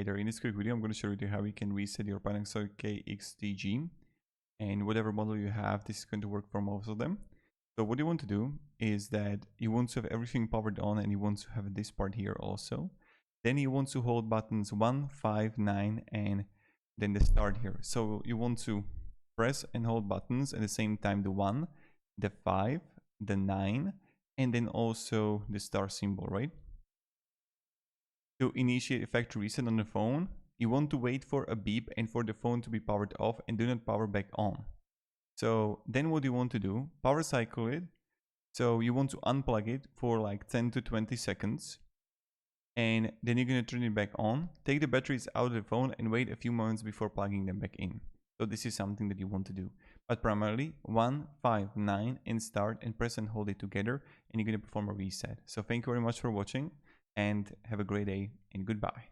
Hey there, in this quick video I'm going to show you how you can reset your Panasonic KXTG, and whatever model you have, this is going to work for most of them. So what you want to do is that you want to have everything powered on, and you want to have this part here also. Then you want to hold buttons 1, 5, 9 and then the start here. So you want to press and hold buttons at the same time, the 1, the 5, the 9 and then also the star symbol, right? To initiate a factory reset on the phone, you want to wait for a beep and for the phone to be powered off and do not power back on. So then what you want to do, power cycle it. So you want to unplug it for like 10 to 20 seconds. And then you're going to turn it back on, take the batteries out of the phone and wait a few moments before plugging them back in. So this is something that you want to do. But primarily 1, 5, 9 and start and press and hold it together and you're going to perform a reset. So thank you very much for watching and have a great day and goodbye.